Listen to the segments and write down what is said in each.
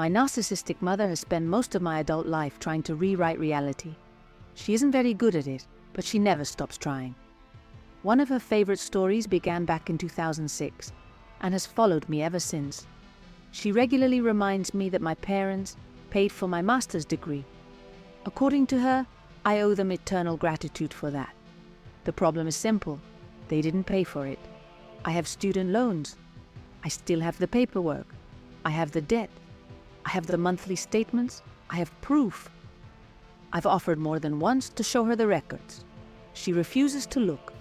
My narcissistic mother has spent most of my adult life trying to rewrite reality. She isn't very good at it, but she never stops trying. One of her favorite stories began back in 2006 and has followed me ever since. She regularly reminds me that my parents paid for my master's degree. According to her, I owe them eternal gratitude for that. The problem is simple. They didn't pay for it. I have student loans. I still have the paperwork. I have the debt. I have the monthly statements. I have proof. I've offered more than once to show her the records. She refuses to look.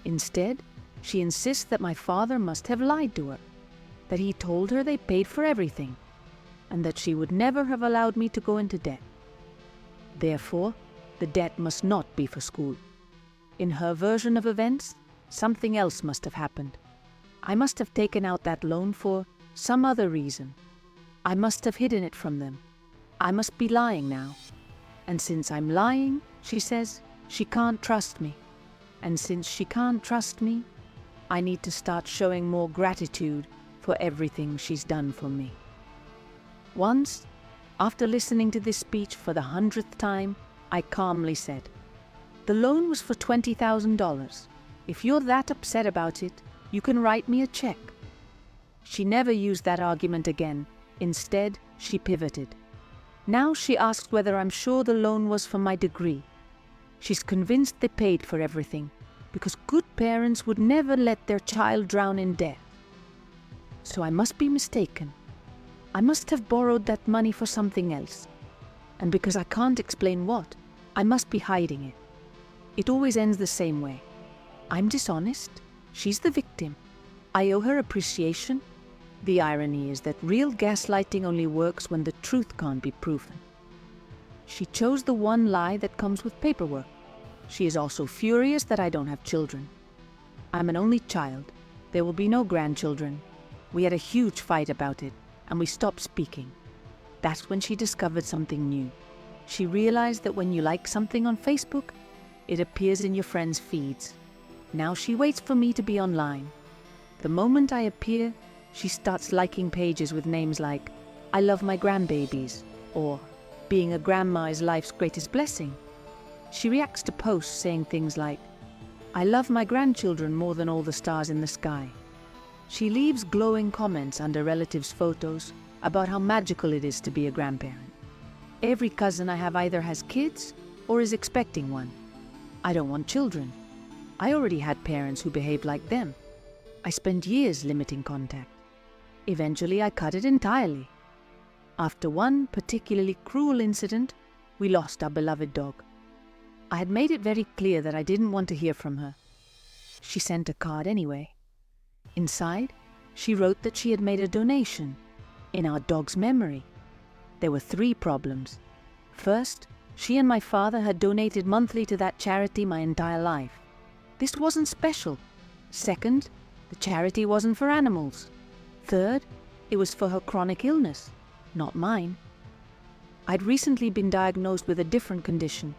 Instead, she insists that my father must have lied to her, that he told her they paid for everything, and that she would never have allowed me to go into debt. Therefore, the debt must not be for school. In her version of events, something else must have happened. I must have taken out that loan for some other reason. I must have hidden it from them. I must be lying now. And since I'm lying, she says, she can't trust me. And since she can't trust me, I need to start showing more gratitude for everything she's done for me. Once, after listening to this speech for the 100th time, I calmly said, "The loan was for $20,000. If you're that upset about it, you can write me a check." She never used that argument again. Instead, she pivoted. Now she asks whether I'm sure the loan was for my degree. She's convinced they paid for everything, because good parents would never let their child drown in debt. So I must be mistaken. I must have borrowed that money for something else. And because I can't explain what, I must be hiding it. It always ends the same way. I'm dishonest. She's the victim. I owe her appreciation. The irony is that real gaslighting only works when the truth can't be proven. She chose the one lie that comes with paperwork. She is also furious that I don't have children. I'm an only child. There will be no grandchildren. We had a huge fight about it, and we stopped speaking. That's when she discovered something new. She realized that when you like something on Facebook, it appears in your friends' feeds. Now she waits for me to be online. The moment I appear, she starts liking pages with names like, "I love my grandbabies," or "Being a grandma is life's greatest blessing." She reacts to posts saying things like, "I love my grandchildren more than all the stars in the sky." She leaves glowing comments under relatives' photos about how magical it is to be a grandparent. Every cousin I have either has kids or is expecting one. I don't want children. I already had parents who behaved like them. I spent years limiting contact. Eventually, I cut it entirely. After one particularly cruel incident, we lost our beloved dog. I had made it very clear that I didn't want to hear from her. She sent a card anyway. Inside, she wrote that she had made a donation in our dog's memory. There were 3 problems. First, she and my father had donated monthly to that charity my entire life. This wasn't special. Second, the charity wasn't for animals. Third, it was for her chronic illness, not mine. I'd recently been diagnosed with a different condition.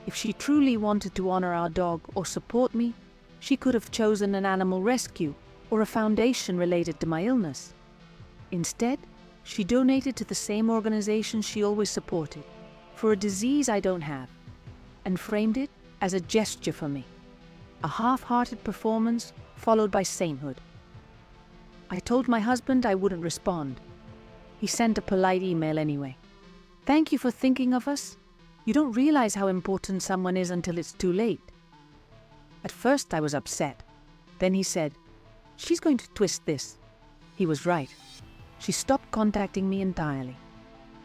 If she truly wanted to honor our dog or support me, she could have chosen an animal rescue or a foundation related to my illness. Instead, she donated to the same organization she always supported, for a disease I don't have, and framed it as a gesture for me. A half-hearted performance followed by sainthood. I told my husband I wouldn't respond. He sent a polite email anyway. "Thank you for thinking of us. You don't realize how important someone is until it's too late." At first I was upset. Then he said, "She's going to twist this." He was right. She stopped contacting me entirely.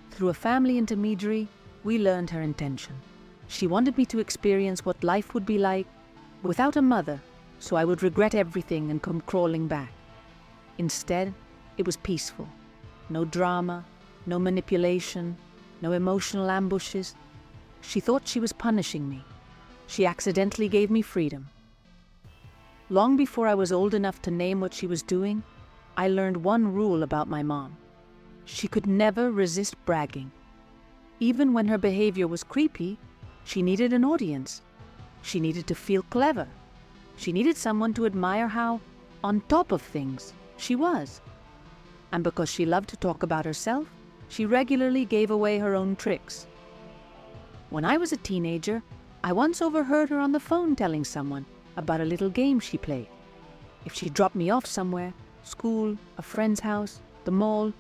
Through a family intermediary, we learned her intention. She wanted me to experience what life would be like without a mother, so I would regret everything and come crawling back. Instead, it was peaceful. No drama, no manipulation, no emotional ambushes. She thought she was punishing me. She accidentally gave me freedom. Long before I was old enough to name what she was doing, I learned one rule about my mom. She could never resist bragging. Even when her behavior was creepy, she needed an audience. She needed to feel clever. She needed someone to admire how, on top of things, she was. And because she loved to talk about herself, She regularly gave away her own tricks. When I was a teenager, I once overheard her on the phone telling someone about a little game she played. If she dropped me off somewhere, school, a friend's house, the mall,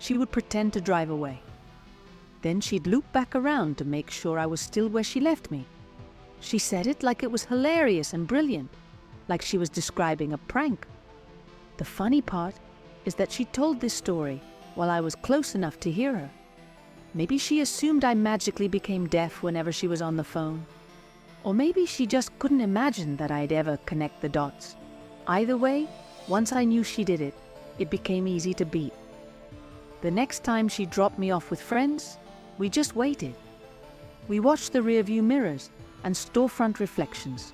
she would pretend to drive away. Then she'd loop back around to make sure I was still where she left me. She said it like it was hilarious and brilliant, like she was describing a prank. The funny part is that she told this story while I was close enough to hear her. Maybe she assumed I magically became deaf whenever she was on the phone. Or maybe she just couldn't imagine that I'd ever connect the dots. Either way, once I knew she did it, it became easy to beat. The next time she dropped me off with friends, we just waited. We watched the rearview mirrors and storefront reflections.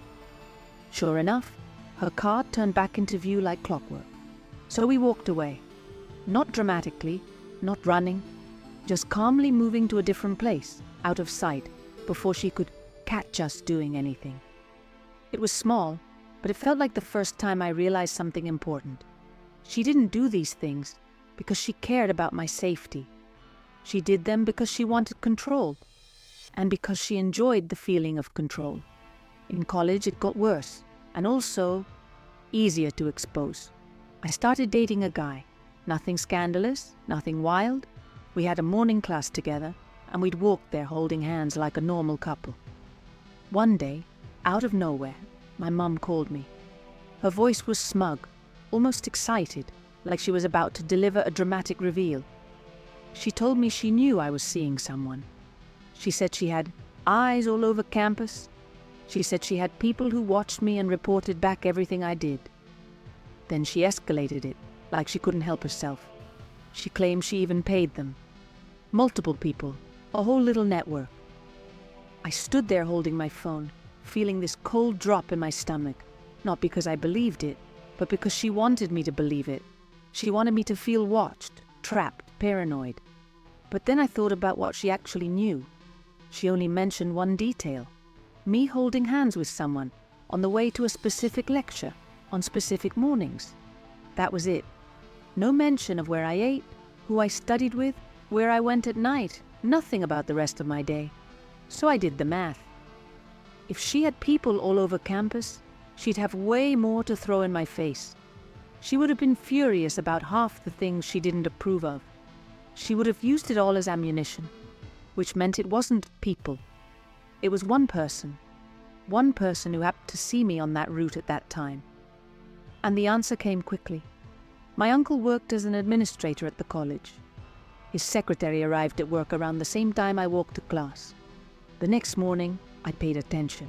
Sure enough, her car turned back into view like clockwork. So we walked away. Not dramatically, not running, just calmly moving to a different place, out of sight, before she could catch us doing anything. It was small, but it felt like the first time I realized something important. She didn't do these things because she cared about my safety. She did them because she wanted control, and because she enjoyed the feeling of control. In college, it got worse, and also easier to expose. I started dating a guy. Nothing scandalous, nothing wild. We had a morning class together, and we'd walk there holding hands like a normal couple. One day, out of nowhere, my mum called me. Her voice was smug, almost excited, like she was about to deliver a dramatic reveal. She told me she knew I was seeing someone. She said she had eyes all over campus. She said she had people who watched me and reported back everything I did. Then she escalated it, like she couldn't help herself. She claimed she even paid them. Multiple people, a whole little network. I stood there holding my phone, feeling this cold drop in my stomach, not because I believed it, but because she wanted me to believe it. She wanted me to feel watched, trapped, paranoid. But then I thought about what she actually knew. She only mentioned one detail: me holding hands with someone on the way to a specific lecture, on specific mornings. That was it. No mention of where I ate, who I studied with, where I went at night, nothing about the rest of my day. So I did the math. If she had people all over campus, she'd have way more to throw in my face. She would have been furious about half the things she didn't approve of. She would have used it all as ammunition, which meant it wasn't people. It was one person who happened to see me on that route at that time. And the answer came quickly. My uncle worked as an administrator at the college. His secretary arrived at work around the same time I walked to class. The next morning, I paid attention.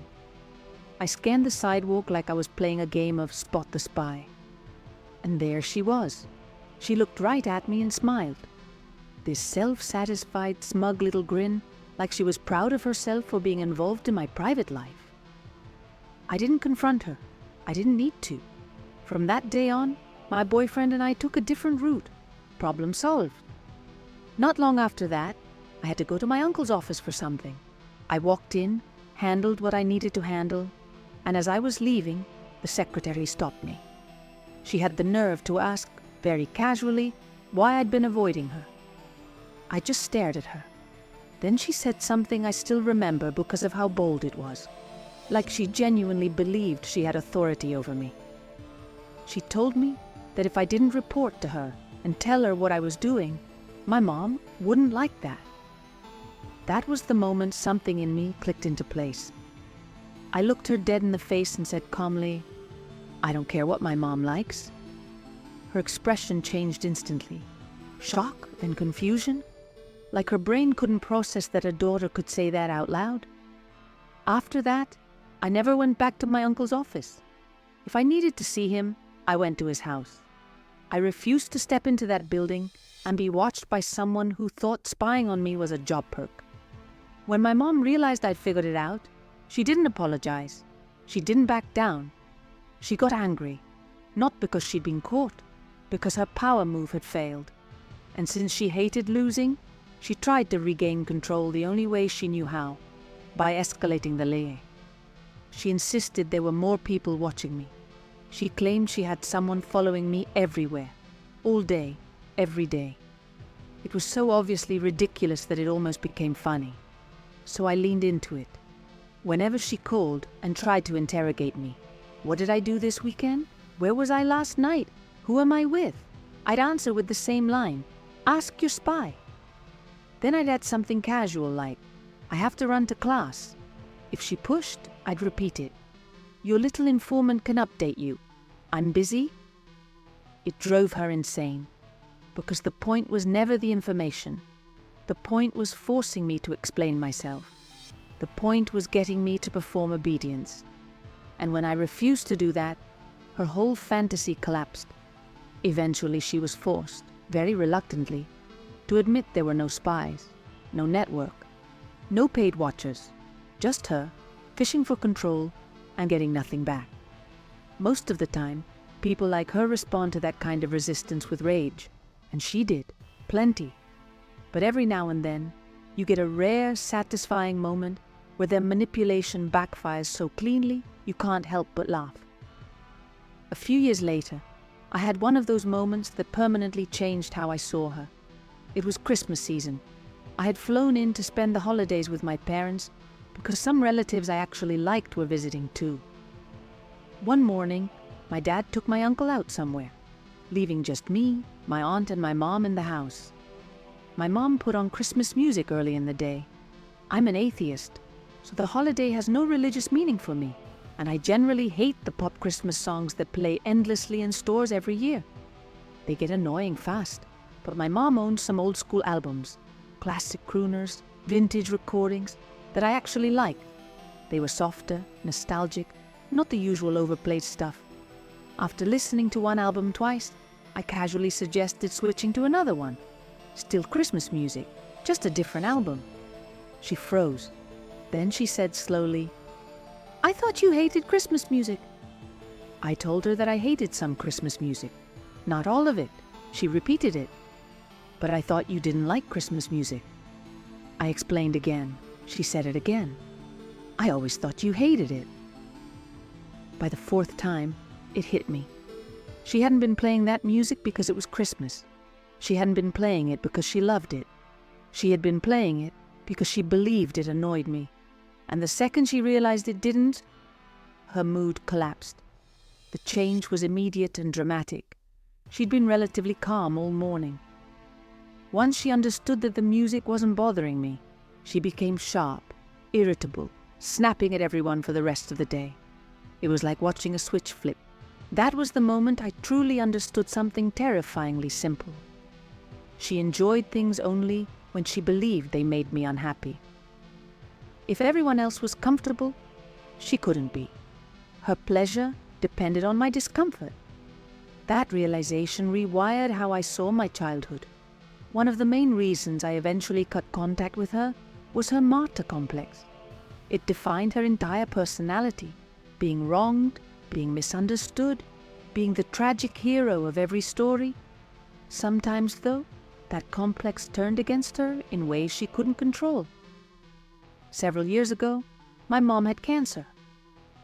I scanned the sidewalk like I was playing a game of Spot the Spy. And there she was. She looked right at me and smiled. This self-satisfied, smug little grin, like she was proud of herself for being involved in my private life. I didn't confront her. I didn't need to. From that day on, my boyfriend and I took a different route. Problem solved. Not long after that, I had to go to my uncle's office for something. I walked in, handled what I needed to handle, and as I was leaving, the secretary stopped me. She had the nerve to ask, very casually, why I'd been avoiding her. I just stared at her. Then she said something I still remember because of how bold it was, like she genuinely believed she had authority over me. She told me that if I didn't report to her and tell her what I was doing, my mom wouldn't like that. That was the moment something in me clicked into place. I looked her dead in the face and said calmly, "I don't care what my mom likes." Her expression changed instantly. Shock and confusion, like her brain couldn't process that a daughter could say that out loud. After that, I never went back to my uncle's office. If I needed to see him, I went to his house. I refused to step into that building and be watched by someone who thought spying on me was a job perk. When my mom realized I'd figured it out, she didn't apologize. She didn't back down. She got angry, not because she'd been caught, because her power move had failed. And since she hated losing, she tried to regain control the only way she knew how, by escalating the lay. She insisted there were more people watching me. She claimed she had someone following me everywhere, all day, every day. It was so obviously ridiculous that it almost became funny. So I leaned into it. Whenever she called and tried to interrogate me, what did I do this weekend? Where was I last night? Who am I with? I'd answer with the same line, ask your spy. Then I'd add something casual like, I have to run to class. If she pushed, I'd repeat it. Your little informant can update you. I'm busy. It drove her insane, because the point was never the information. The point was forcing me to explain myself. The point was getting me to perform obedience. And when I refused to do that, her whole fantasy collapsed. Eventually she was forced, very reluctantly, to admit there were no spies, no network, no paid watchers, just her, fishing for control and getting nothing back. Most of the time, people like her respond to that kind of resistance with rage, and she did, plenty. But every now and then, you get a rare, satisfying moment where their manipulation backfires so cleanly you can't help but laugh. A few years later, I had one of those moments that permanently changed how I saw her. It was Christmas season. I had flown in to spend the holidays with my parents because some relatives I actually liked were visiting too. One morning, my dad took my uncle out somewhere, leaving just me, my aunt and my mom in the house. My mom put on Christmas music early in the day. I'm an atheist, so the holiday has no religious meaning for me, and I generally hate the pop Christmas songs that play endlessly in stores every year. They get annoying fast, but my mom owns some old school albums, classic crooners, vintage recordings that I actually like. They were softer, nostalgic, not the usual overplayed stuff. After listening to one album twice, I casually suggested switching to another one. Still Christmas music, just a different album. She froze. Then she said slowly, I thought you hated Christmas music. I told her that I hated some Christmas music. Not all of it. She repeated it. But I thought you didn't like Christmas music. I explained again. She said it again. I always thought you hated it. By the fourth time, it hit me. She hadn't been playing that music because it was Christmas. She hadn't been playing it because she loved it. She had been playing it because she believed it annoyed me. And the second she realized it didn't, her mood collapsed. The change was immediate and dramatic. She'd been relatively calm all morning. Once she understood that the music wasn't bothering me, she became sharp, irritable, snapping at everyone for the rest of the day. It was like watching a switch flip. That was the moment I truly understood something terrifyingly simple. She enjoyed things only when she believed they made me unhappy. If everyone else was comfortable, she couldn't be. Her pleasure depended on my discomfort. That realization rewired how I saw my childhood. One of the main reasons I eventually cut contact with her was her martyr complex. It defined her entire personality, being wronged, being misunderstood, being the tragic hero of every story. Sometimes, though, that complex turned against her in ways she couldn't control. Several years ago, my mom had cancer.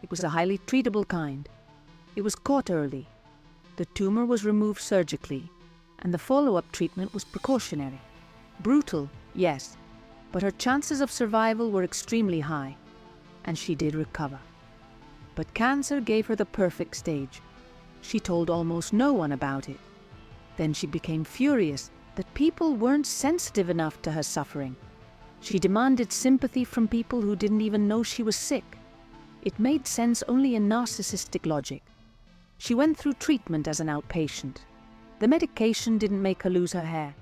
It was a highly treatable kind. It was caught early. The tumor was removed surgically, and the follow-up treatment was precautionary. Brutal, yes, but her chances of survival were extremely high, and she did recover. But cancer gave her the perfect stage. She told almost no one about it. Then she became furious that people weren't sensitive enough to her suffering. She demanded sympathy from people who didn't even know she was sick. It made sense only in narcissistic logic. She went through treatment as an outpatient. The medication didn't make her lose her hair.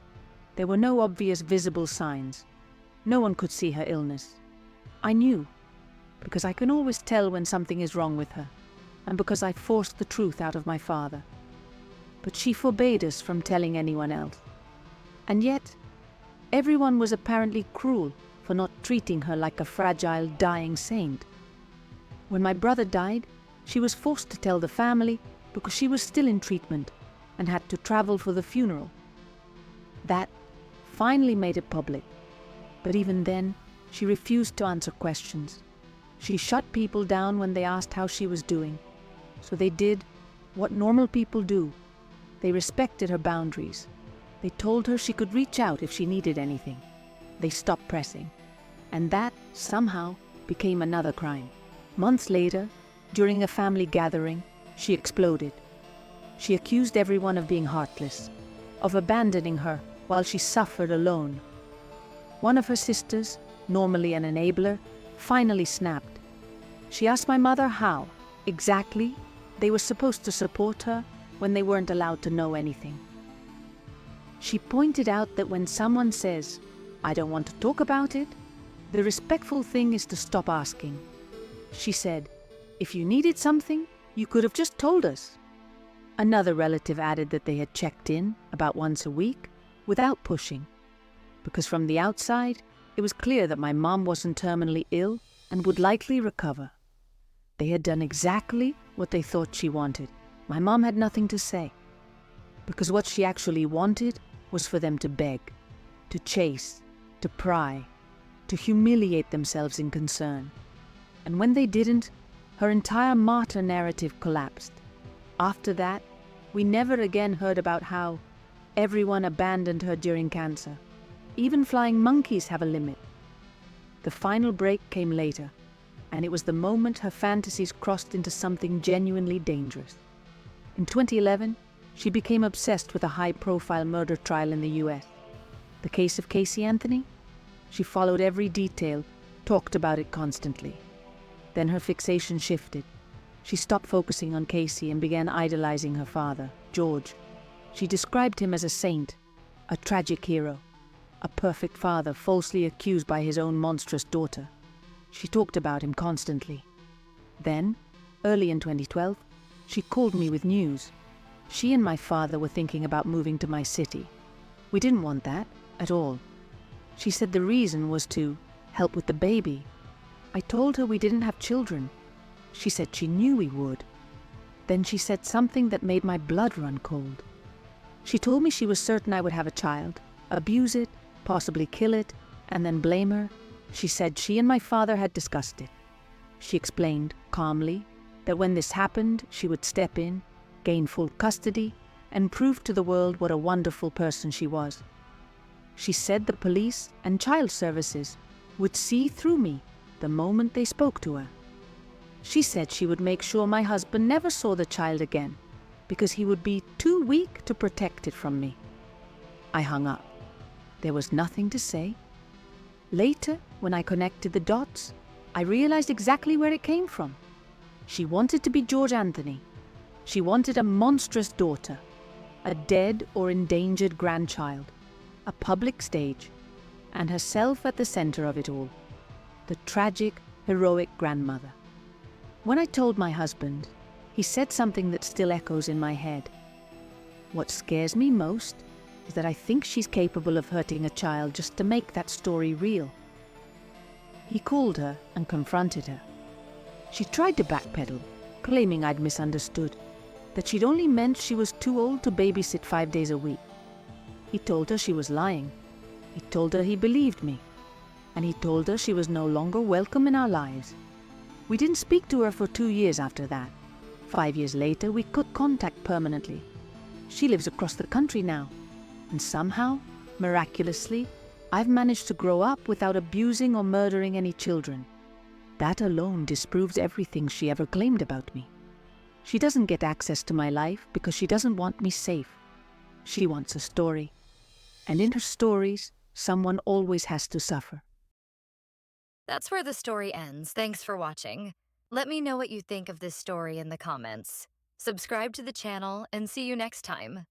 There were no obvious visible signs. No one could see her illness. I knew, because I can always tell when something is wrong with her, and because I forced the truth out of my father. But she forbade us from telling anyone else. And yet, everyone was apparently cruel for not treating her like a fragile, dying saint. When my brother died, she was forced to tell the family because she was still in treatment and had to travel for the funeral. That finally made it public. But even then, she refused to answer questions. She shut people down when they asked how she was doing. So they did what normal people do. They respected her boundaries. They told her she could reach out if she needed anything. They stopped pressing. And that, somehow, became another crime. Months later, during a family gathering, she exploded. She accused everyone of being heartless, of abandoning her while she suffered alone. One of her sisters, normally an enabler, finally snapped. She asked my mother how, exactly, they were supposed to support her when they weren't allowed to know anything. She pointed out that when someone says, "I don't want to talk about it," the respectful thing is to stop asking. She said, "If you needed something, you could have just told us." Another relative added that they had checked in about once a week without pushing, because from the outside, it was clear that my mom wasn't terminally ill and would likely recover. They had done exactly what they thought she wanted. My mom had nothing to say, because what she actually wanted was for them to beg, to chase, to pry, to humiliate themselves in concern. And when they didn't, her entire martyr narrative collapsed. After that, we never again heard about how everyone abandoned her during cancer. Even flying monkeys have a limit. The final break came later, and it was the moment her fantasies crossed into something genuinely dangerous. In 2011, she became obsessed with a high-profile murder trial in the US. The case of Casey Anthony? She followed every detail, talked about it constantly. Then her fixation shifted. She stopped focusing on Casey and began idolizing her father, George. She described him as a saint, a tragic hero, a perfect father falsely accused by his own monstrous daughter. She talked about him constantly. Then, early in 2012, she called me with news. She and my father were thinking about moving to my city. We didn't want that, at all. She said the reason was to help with the baby. I told her we didn't have children. She said she knew we would. Then she said something that made my blood run cold. She told me she was certain I would have a child, abuse it, possibly kill it, and then blame her. She said she and my father had discussed it. She explained, calmly, that when this happened, she would step in, gain full custody, and prove to the world what a wonderful person she was. She said the police and child services would see through me the moment they spoke to her. She said she would make sure my husband never saw the child again, because he would be too weak to protect it from me. I hung up. There was nothing to say. Later, when I connected the dots, I realized exactly where it came from. She wanted to be George Anthony. She wanted a monstrous daughter, a dead or endangered grandchild, a public stage, and herself at the center of it all, the tragic, heroic grandmother. When I told my husband, he said something that still echoes in my head. What scares me most is that I think she's capable of hurting a child just to make that story real. He called her and confronted her. She tried to backpedal, claiming I'd misunderstood, that she'd only meant she was too old to babysit 5 days a week. He told her she was lying. He told her he believed me. And he told her she was no longer welcome in our lives. We didn't speak to her for 2 years after that. 5 years later, we cut contact permanently. She lives across the country now. And somehow, miraculously, I've managed to grow up without abusing or murdering any children. That alone disproves everything she ever claimed about me. She doesn't get access to my life because she doesn't want me safe. She wants a story. And in her stories, someone always has to suffer. That's where the story ends. Thanks for watching. Let me know what you think of this story in the comments. Subscribe to the channel and see you next time.